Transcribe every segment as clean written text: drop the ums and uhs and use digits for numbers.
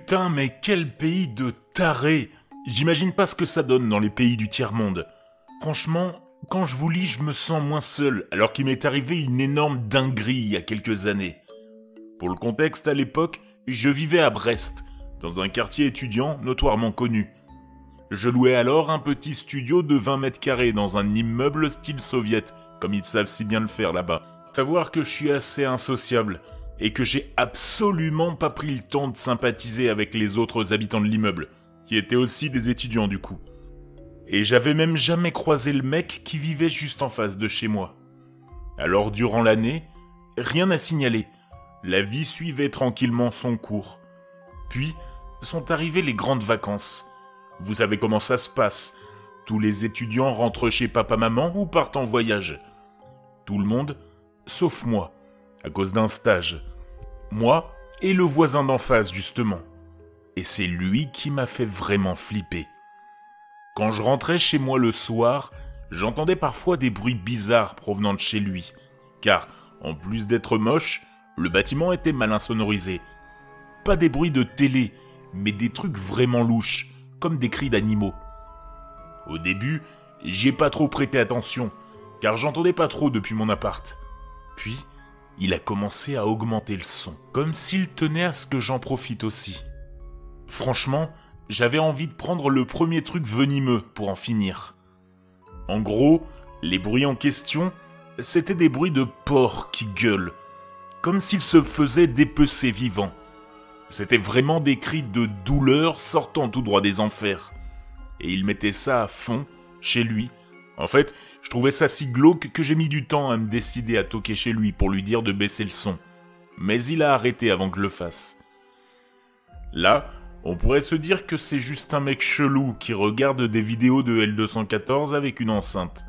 Putain, mais quel pays de tarés! J'imagine pas ce que ça donne dans les pays du tiers-monde. Franchement, quand je vous lis, je me sens moins seul, alors qu'il m'est arrivé une énorme dinguerie il y a quelques années. Pour le contexte, à l'époque, je vivais à Brest, dans un quartier étudiant notoirement connu. Je louais alors un petit studio de 20 mètres carrés dans un immeuble style soviète, comme ils savent si bien le faire là-bas. Savoir que je suis assez insociable, et que j'ai absolument pas pris le temps de sympathiser avec les autres habitants de l'immeuble, qui étaient aussi des étudiants du coup. Et j'avais même jamais croisé le mec qui vivait juste en face de chez moi. Alors durant l'année, rien à signaler. La vie suivait tranquillement son cours. Puis, sont arrivées les grandes vacances. Vous savez comment ça se passe. Tous les étudiants rentrent chez papa-maman ou partent en voyage. Tout le monde, sauf moi, à cause d'un stage. Moi et le voisin d'en face, justement. Et c'est lui qui m'a fait vraiment flipper. Quand je rentrais chez moi le soir, j'entendais parfois des bruits bizarres provenant de chez lui. Car, en plus d'être moche, le bâtiment était mal insonorisé. Pas des bruits de télé, mais des trucs vraiment louches, comme des cris d'animaux. Au début, j'y ai pas trop prêté attention, car j'entendais pas trop depuis mon appart. Puis, il a commencé à augmenter le son, comme s'il tenait à ce que j'en profite aussi. Franchement, j'avais envie de prendre le premier truc venimeux pour en finir. En gros, les bruits en question, c'était des bruits de porcs qui gueulent, comme s'ils se faisaient dépecer vivants. C'était vraiment des cris de douleur sortant tout droit des enfers. Et il mettait ça à fond, chez lui. En fait, je trouvais ça si glauque que j'ai mis du temps à me décider à toquer chez lui pour lui dire de baisser le son. Mais il a arrêté avant que je le fasse. Là, on pourrait se dire que c'est juste un mec chelou qui regarde des vidéos de L214 avec une enceinte.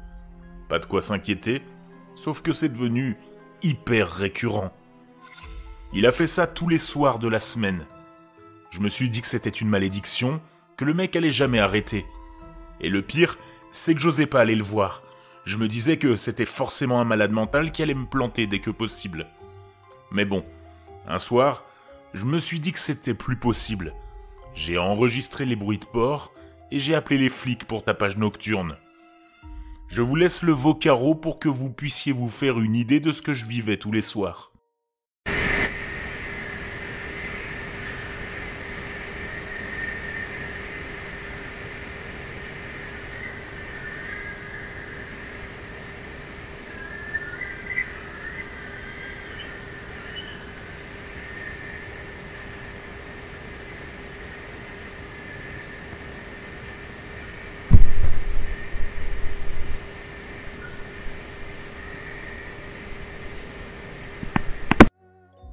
Pas de quoi s'inquiéter, sauf que c'est devenu hyper récurrent. Il a fait ça tous les soirs de la semaine. Je me suis dit que c'était une malédiction, que le mec allait jamais arrêter. Et le pire, c'est que j'osais pas aller le voir. Je me disais que c'était forcément un malade mental qui allait me planter dès que possible. Mais bon, un soir, je me suis dit que c'était plus possible. J'ai enregistré les bruits de porc et j'ai appelé les flics pour tapage nocturne. Je vous laisse le vocaro pour que vous puissiez vous faire une idée de ce que je vivais tous les soirs.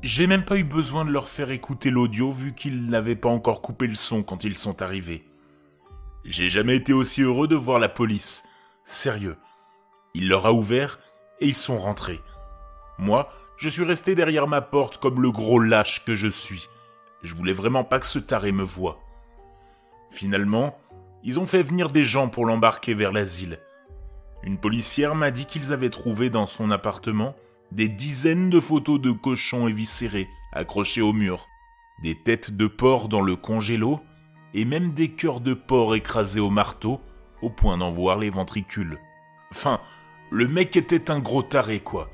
J'ai même pas eu besoin de leur faire écouter l'audio vu qu'ils n'avaient pas encore coupé le son quand ils sont arrivés. J'ai jamais été aussi heureux de voir la police. Sérieux. Il leur a ouvert et ils sont rentrés. Moi, je suis resté derrière ma porte comme le gros lâche que je suis. Je voulais vraiment pas que ce taré me voie. Finalement, ils ont fait venir des gens pour l'embarquer vers l'asile. Une policière m'a dit qu'ils avaient trouvé dans son appartement des dizaines de photos de cochons éviscérés accrochés au mur, des têtes de porc dans le congélo et même des cœurs de porc écrasés au marteau au point d'en voir les ventricules. Enfin, le mec était un gros taré quoi,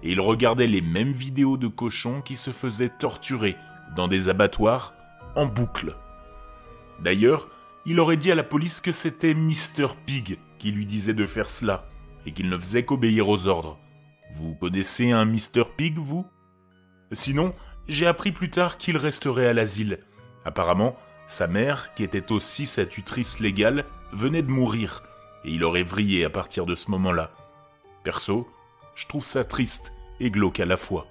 et il regardait les mêmes vidéos de cochons qui se faisaient torturer dans des abattoirs en boucle. D'ailleurs, il aurait dit à la police que c'était Mr. Pig qui lui disait de faire cela et qu'il ne faisait qu'obéir aux ordres. Vous connaissez un Mr. Pig, vous ? Sinon, j'ai appris plus tard qu'il resterait à l'asile. Apparemment, sa mère, qui était aussi sa tutrice légale, venait de mourir, et il aurait vrillé à partir de ce moment-là. Perso, je trouve ça triste et glauque à la fois.